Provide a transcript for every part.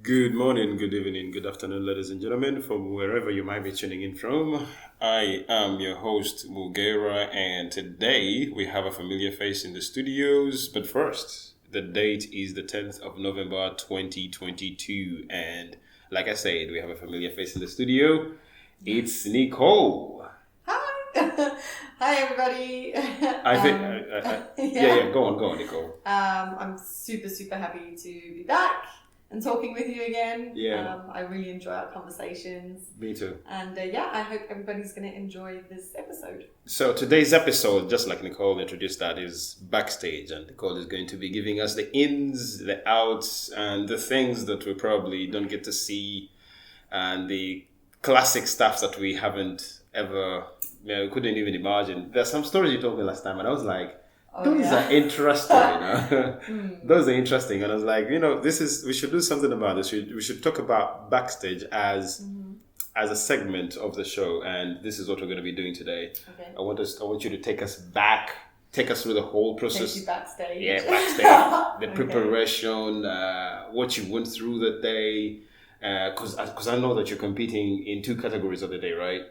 Good morning, good evening, good afternoon, ladies and gentlemen, from wherever you might be tuning in from. I am your host, Mugera, and today we have a familiar face in the studios. But first, the date is the 10th of November 2022, and like I said, we have a familiar face in the studio. It's Nicole. Hi. Hi, everybody. Go on, Nicole. I'm super happy to be back and talking with you again. Yeah. I really enjoy our conversations. Me too. And I hope everybody's going to enjoy this episode. So today's episode, just like Nicole introduced that, is Backstage. And Nicole is going to be giving us the ins, the outs, and the things that we probably don't get to see, and the classic stuff that we haven't ever, we couldn't even imagine. There's some stories you told me last time, and I was like, those are interesting, Those are interesting. And I was like, we should do something about this. We should talk about Backstage as a segment of the show. And this is what we're going to be doing today. Okay. I want you to take us through the whole process. Take you backstage. Yeah, backstage. The preparation, what you went through that day. Because I know that you're competing in 2 categories of the day, right?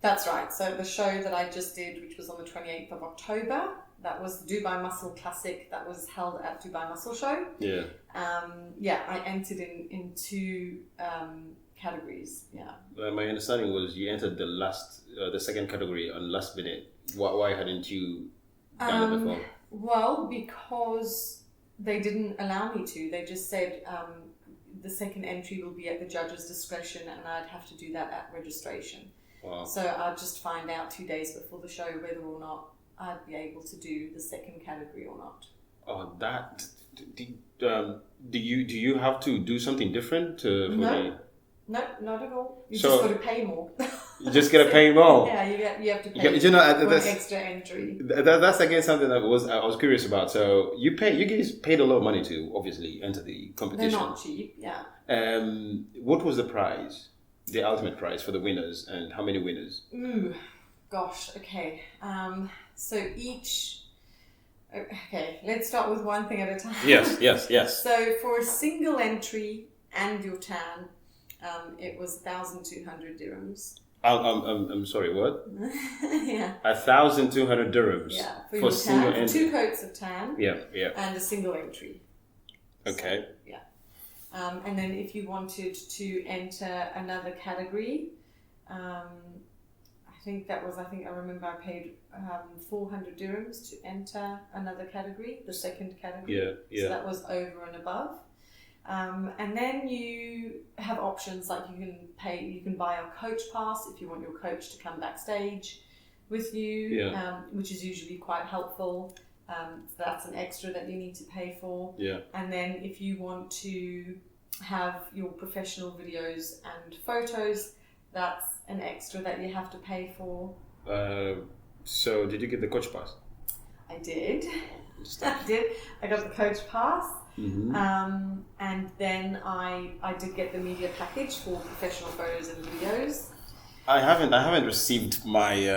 That's right. So the show that I just did, which was on the 28th of October, that was the Dubai Muscle Classic that was held at Dubai Muscle Show. Yeah. I entered in 2 categories. Yeah. My understanding was you entered the second category on last minute. Why hadn't you done it before? Well, because they didn't allow me to. They just said the second entry will be at the judge's discretion, and I'd have to do that at registration. Wow. So I'd just find out 2 days before the show whether or not I'd be able to do the second category or not. Oh, that. Do you have to do something different No, not at all. You So- just got to pay more. You just gotta pay more. Yeah, you have to pay for an for an extra entry. That's again something that I was curious about. So you guys paid a lot of money to obviously enter the They're competition. not cheap, yeah. What was the prize? The ultimate prize for the winners, and how many winners? Ooh, gosh, okay. So each... Okay, let's start with one thing at a time. Yes. So for a single entry and your tan, it was 1,200 dirhams. I'm sorry, what? Yeah. 1,200 dirhams. Yeah, for for your single tan, for entry. 2 coats of tan. Yeah. And a single entry. Okay. So, yeah. And then if you wanted to enter another category, I remember I paid 400 dirhams to enter another category, the second category. Yeah. So that was over and above. And then you have options like you can buy a coach pass if you want your coach to come backstage with you, which is usually quite helpful. That's an extra that you need to pay for. Yeah. And then if you want to have your professional videos and photos, that's an extra that you have to pay for. So did you get the coach pass? I did. I got the coach pass. Mm-hmm. And then I did get the media package for professional photos and videos. I haven't received my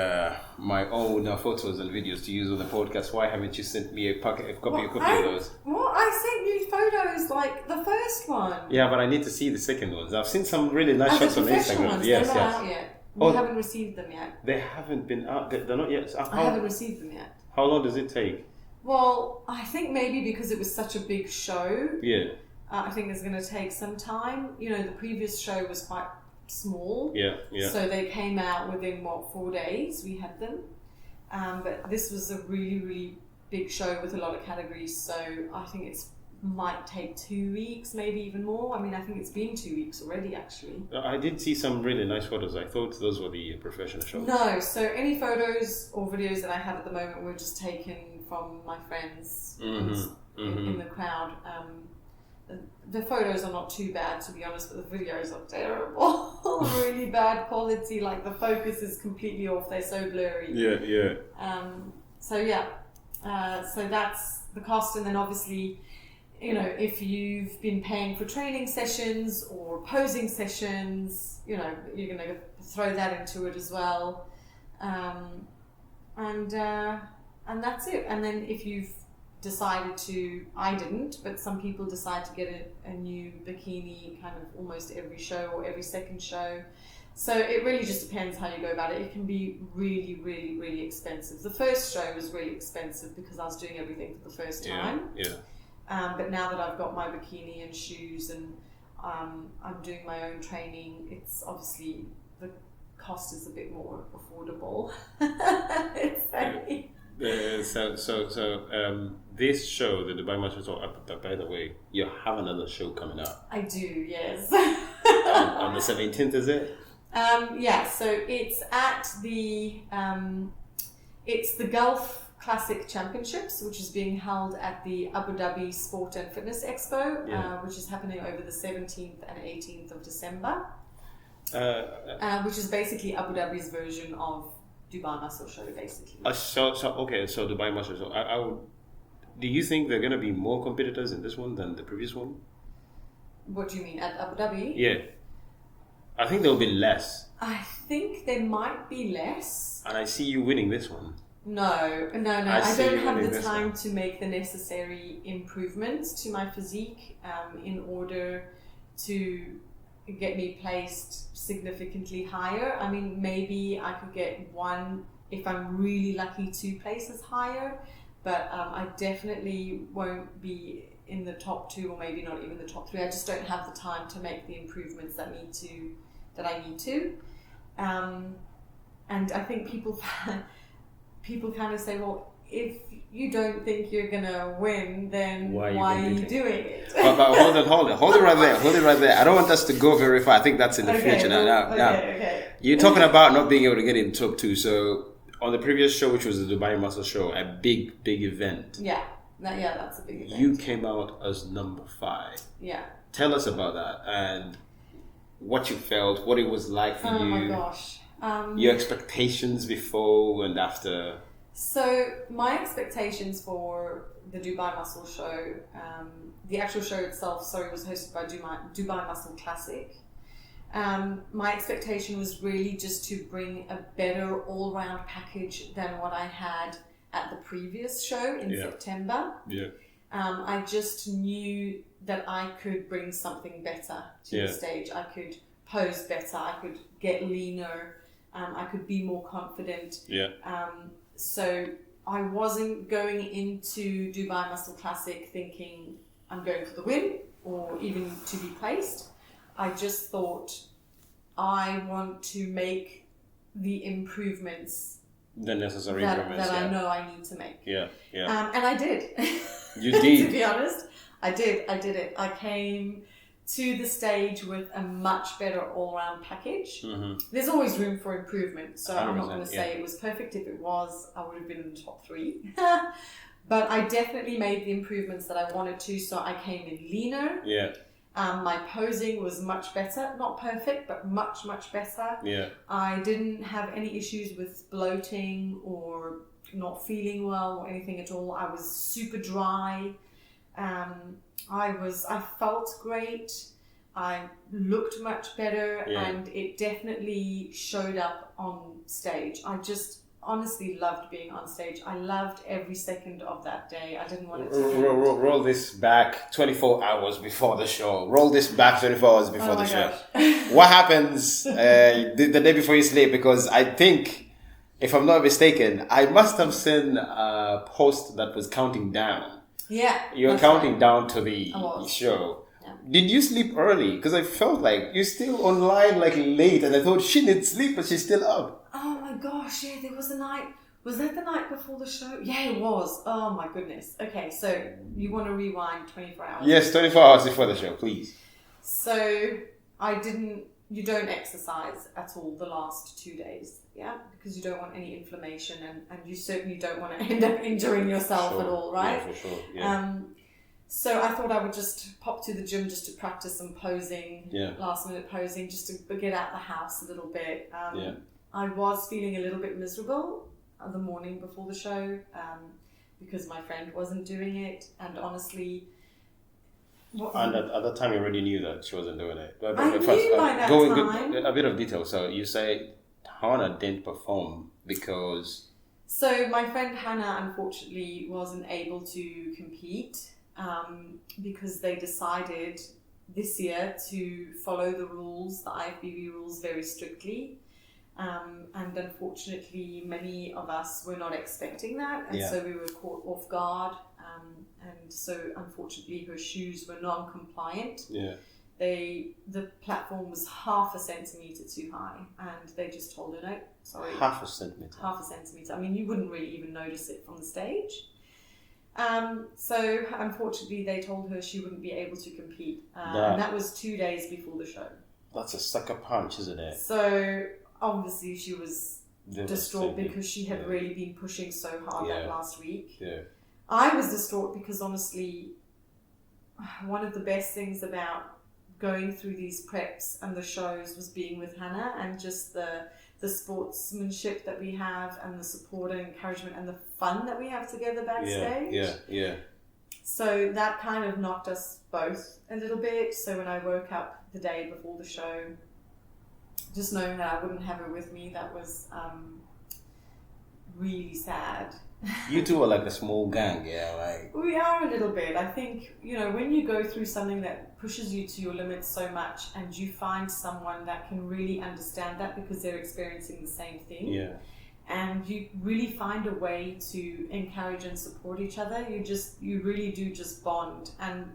own photos and videos to use on the podcast. Why haven't you sent me a copy of those? Well, I sent you photos like the first one. Yeah, but I need to see the second ones. I've seen some really nice shots on Instagram. Ones, Yes. they're not out yet. We haven't received them yet. They haven't been out. They're not yet. I haven't received them yet. How long does it take? Well, I think maybe because it was such a big show. Yeah. I think it's going to take some time. The previous show was quite small. Yeah. So they came out within 4 days. We had them, but this was a really, really big show with a lot of categories. So I think it might take 2 weeks, maybe even more. I mean, I think it's been 2 weeks already, actually. I did see some really nice photos. I thought those were the professional shots. No, so any photos or videos that I have at the moment were just taken from my friends in the crowd. The photos are not too bad, to be honest, but the videos are terrible. Really bad quality. Like the focus is completely off. They're so blurry. Yeah. So that's the cost, and then obviously, if you've been paying for training sessions or posing sessions, you're going to throw that into it as well, and that's it. And then if you've decided to, I didn't, but some people decide to get a new bikini kind of almost every show or every second show. So it really just depends how you go about it. It can be really, really, really expensive. The first show was really expensive because I was doing everything for the first time. But now that I've got my bikini and shoes and I'm doing my own training, it's obviously the cost is a bit more affordable. This show, the Dubai Masters, by the way, you have another show coming up. I do, yes. on the 17th, is it? So it's at it's the Gulf Classic Championships, which is being held at the Abu Dhabi Sport and Fitness Expo, which is happening over the 17th and 18th of December, which is basically Abu Dhabi's version of Dubai Muscle Show, basically. So Dubai Muscle Show. Do you think there are going to be more competitors in this one than the previous one? What do you mean, at Abu Dhabi? Yeah. I think there will be less. I think there might be less. And I see you winning this one. No. I don't have the time to make the necessary improvements to my physique in order to get me placed significantly higher. I mean, maybe I could get one, if I'm really lucky, 2 places higher, but I definitely won't be in the top 2 or maybe not even the top 3. I just don't have the time to make the improvements that I need to. And I think people kind of say, well, if you don't think you're gonna win, then why are you doing it? But hold it right there. I don't want us to go very far. I think that's in the future now. You're talking about not being able to get in the top 2. So on the previous show, which was the Dubai Muscle Show, a big event. That's a big event. You came out as number 5. Yeah. Tell us about that and what you felt, what it was like for you. Oh my gosh. Your expectations before and after. So my expectations for the Dubai Muscle Show, the actual show itself, was hosted by Dubai Muscle Classic. My expectation was really just to bring a better all-round package than what I had at the previous show in September. I just knew that I could bring something better to the stage. I could pose better. I could get leaner. I could be more confident. So I wasn't going into Dubai Muscle Classic thinking I'm going for the win or even to be placed. I just thought I want to make the improvements, the necessary improvements that I know I need to make. And I did. You did. To be honest, I did it. I came to the stage with a much better all-round package. Mm-hmm. There's always room for improvement, so I'm not going to say it was perfect. If it was, I would have been in the top 3. But I definitely made the improvements that I wanted to, so I came in leaner. My posing was much better. Not perfect, but much, much better. I didn't have any issues with bloating or not feeling well or anything at all. I was super dry. I felt great. I looked much better, and it definitely showed up on stage. I just honestly loved being on stage. I loved every second of that day. I didn't want it to roll this back 24 hours before the show. Roll this back 24 hours before the show. What happens the day before you sleep? Because I think, if I'm not mistaken, I must have seen a post that was counting down. You were counting down to the show. Did you sleep early? Because I felt like you're still online like late, and I thought she didn't sleep, but she's still up. Oh my gosh, there was a night. Was that the night before the show? Yeah, it was. Oh my goodness. Okay, so you want to rewind 24 hours? Yes, 24 hours before the show, please. So you don't exercise at all the last 2 days, because you don't want any inflammation, and you certainly don't want to end up injuring yourself at all, right? Yeah, for sure. So I thought I would just pop to the gym just to practice some posing, last minute posing, just to get out the house a little bit. I was feeling a little bit miserable the morning before the show because my friend wasn't doing it, and honestly... And at that time, you already knew that she wasn't doing it. But I knew by that time. A bit of detail. So you say Hannah didn't perform because So my friend Hannah unfortunately wasn't able to compete because they decided this year to follow the rules, the IFBB rules, very strictly. And unfortunately, many of us were not expecting that, and so we were caught off guard. And so, unfortunately, her shoes were non-compliant. Yeah. The platform was half a centimetre too high, and they just told her, no, sorry. Half a centimetre. Half a centimetre. I mean, you wouldn't really even notice it from the stage. So, unfortunately, they told her she wouldn't be able to compete. And that was 2 days before the show. That's a sucker punch, isn't it? So, obviously, she was distraught because she had really been pushing so hard that last week. Yeah. I was distraught because, honestly, one of the best things about going through these preps and the shows was being with Hannah, and just the sportsmanship that we have, and the support and encouragement and the fun that we have together backstage. Yeah. So that kind of knocked us both a little bit. So when I woke up the day before the show, just knowing that I wouldn't have her with me, that was really sad. You two are like a small gang, yeah? Like we are a little bit. I think, when you go through something that pushes you to your limits so much, and you find someone that can really understand that because they're experiencing the same thing, and you really find a way to encourage and support each other, you really do just bond. And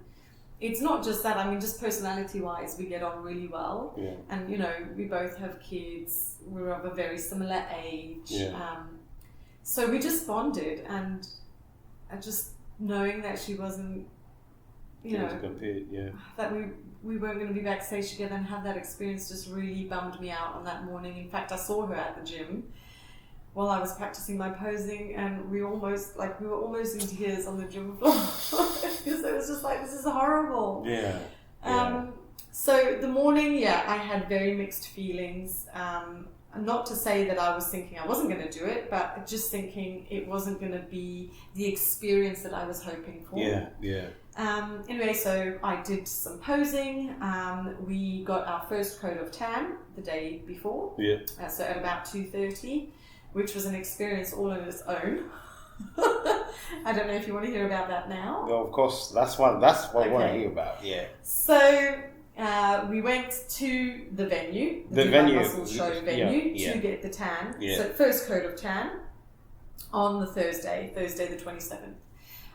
it's not just that, I mean, just personality-wise, we get on really well. Yeah. And, we both have kids. We're of a very similar age. Yeah. So we just bonded, and just knowing that she wasn't, to compete, that we weren't going to be backstage together and have that experience just really bummed me out on that morning. In fact, I saw her at the gym while I was practicing my posing, and we were almost in tears on the gym floor because it was just like, this is horrible. Yeah. So the morning, I had very mixed feelings. Not to say that I was thinking I wasn't going to do it, but just thinking it wasn't going to be the experience that I was hoping for. Yeah. Anyway, so I did some posing. We got our first coat of tan the day before. Yeah. So at about 2:30, which was an experience all on its own. I don't know if you want to hear about that now. Well, of course, that's what I want to hear about. Yeah. So we went to the venue, the Muscle Show venue, to get the tan. Yeah. So first coat of tan on the Thursday the 27th.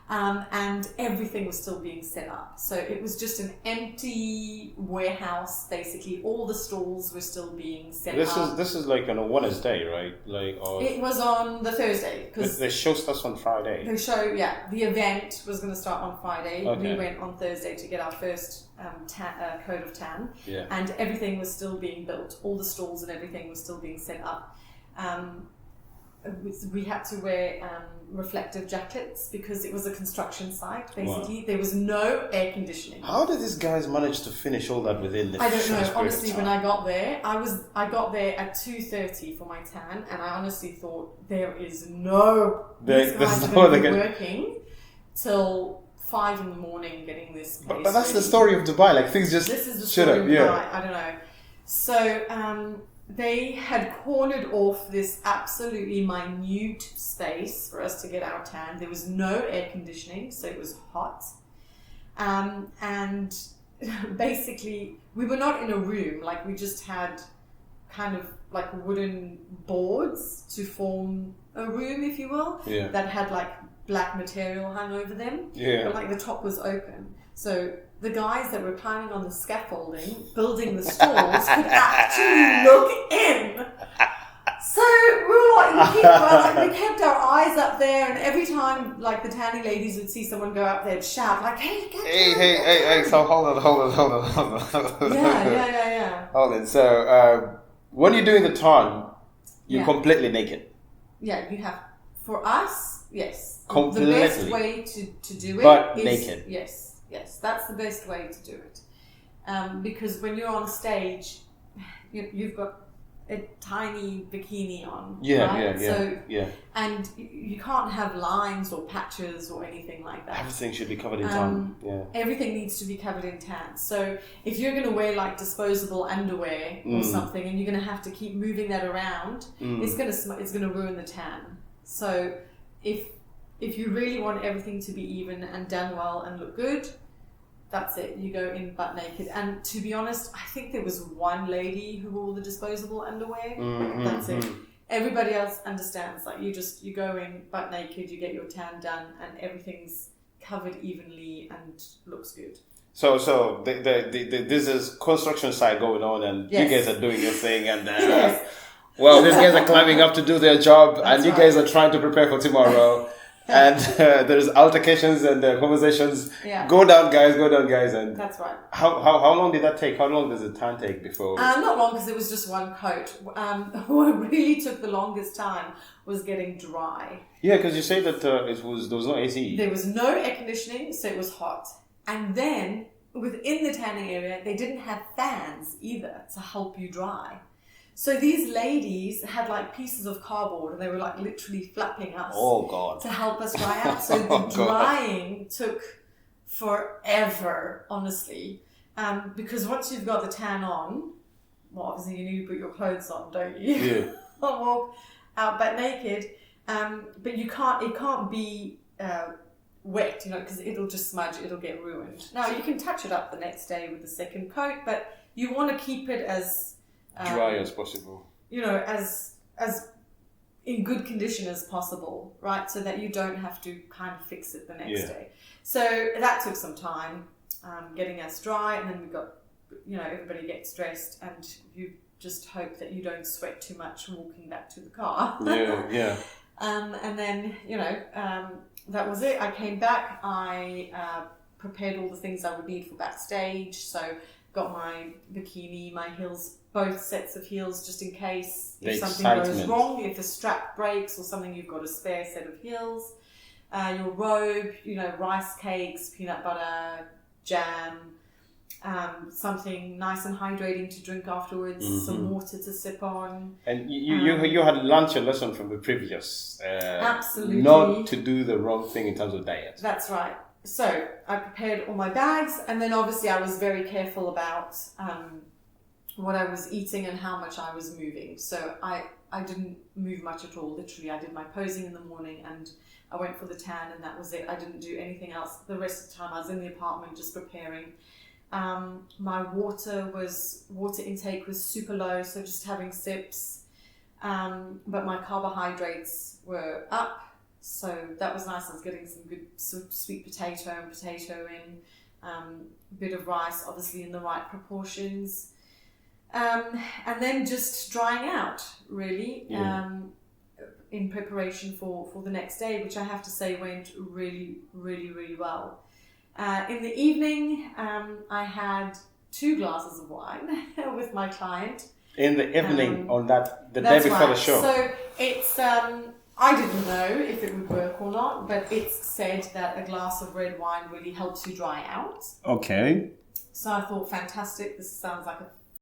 And everything was still being set up. So it was just an empty warehouse, basically. All the stalls were still being set up. This is like on a Wednesday, right? It was on the Thursday. The show starts on Friday. The show, the event was going to start on Friday. Okay. We went on Thursday to get our first coat of tan. Yeah. And everything was still being built. All the stalls and everything was still being set up. We had to wear reflective jackets because it was a construction site, basically. Wow. There was no air conditioning. How did these guys manage to finish all that within the I don't know. Honestly, when I got there, I got there at 2:30 for my tan, and I honestly thought there is these guys are going to be working till 5 in the morning getting this place. But that's the story of Dubai. Like things just this is the story of Dubai. I don't know. So they had cornered off this absolutely minute space for us to get our tan. There was no air conditioning, so it was hot. And basically, we were not in a room. Like, we just had kind of like wooden boards to form a room, if you will, that had like black material hung over them. Yeah. But like the top was open. So the guys that were climbing on the scaffolding, building the stalls, could actually look in. So we were like, we kept our eyes up there, and every time like the tanning ladies would see someone go up there, they'd shout like, "Hey!" So hold on. Yeah. Hold on. So when you're doing the tan, you're completely naked. Yeah, you have. For us, yes. Completely. The best way to do it but is naked. Yes, that's the best way to do it. Because when you're on stage, you've got a tiny bikini on, right? And you can't have lines or patches or anything like that. Everything should be covered in tan. Everything needs to be covered in tan. So if you're going to wear like disposable underwear or something, and you're going to have to keep moving that around, it's going to ruin the tan. So if you really want everything to be even and done well and look good, that's it. You go in butt naked. And to be honest, I think there was one lady who wore the disposable underwear. Mm-hmm. That's it. Everybody else understands. Like you go in butt naked, you get your tan done, and everything's covered evenly and looks good. So this is construction site going on, and Yes. you guys are doing your thing, and Yes. well, these guys are climbing up to do their job, That's and you right. guys are trying to prepare for tomorrow. And there's altercations and conversations. Yeah. Go down, guys. And That's right. how long did that take? How long does the tan take before? Not long, because it was just one coat. What really took the longest time was getting dry. Yeah, because you say that there was no AC. There was no air conditioning, so it was hot. And then within the tanning area, they didn't have fans either to help you dry. So these ladies had like pieces of cardboard, and they were like literally flapping us to help us dry out. So the drying took forever, honestly. Because once you've got the tan on, well, obviously you need to put your clothes on, don't you? Yeah. Walk out butt naked. But it can't be wet, because it'll just smudge, it'll get ruined. Now you can touch it up the next day with the second coat, but you want to keep it as dry as possible. As in good condition as possible, right? So that you don't have to kind of fix it the next day. So that took some time, getting us dry, and then we got, everybody gets dressed, and you just hope that you don't sweat too much walking back to the car. Yeah. And then, that was it. I came back, I prepared all the things I would need for backstage. So got my bikini, my heels, both sets of heels, just in case if something goes wrong, if a strap breaks or something, you've got a spare set of heels. Your robe, rice cakes, peanut butter, jam, something nice and hydrating to drink afterwards, some water to sip on. And you had learned your lesson from the previous. Absolutely. Not to do the wrong thing in terms of diet. That's right. So I prepared all my bags, and then obviously I was very careful about what I was eating and how much I was moving. So I didn't move much at all. Literally, I did my posing in the morning and I went for the tan, and that was it. I didn't do anything else. The rest of the time I was in the apartment just preparing. My water intake was super low, so just having sips. But my carbohydrates were up, so that was nice. I was getting some good sweet potato in, a bit of rice, obviously in the right proportions. And then just drying out, really, in preparation for the next day, which I have to say went really, really, really well. In the evening, I had 2 glasses of wine with my client. In the evening, the day before the show. So it's, I didn't know if it would work or not, but it's said that a glass of red wine really helps you dry out. Okay. So I thought, fantastic, this sounds like a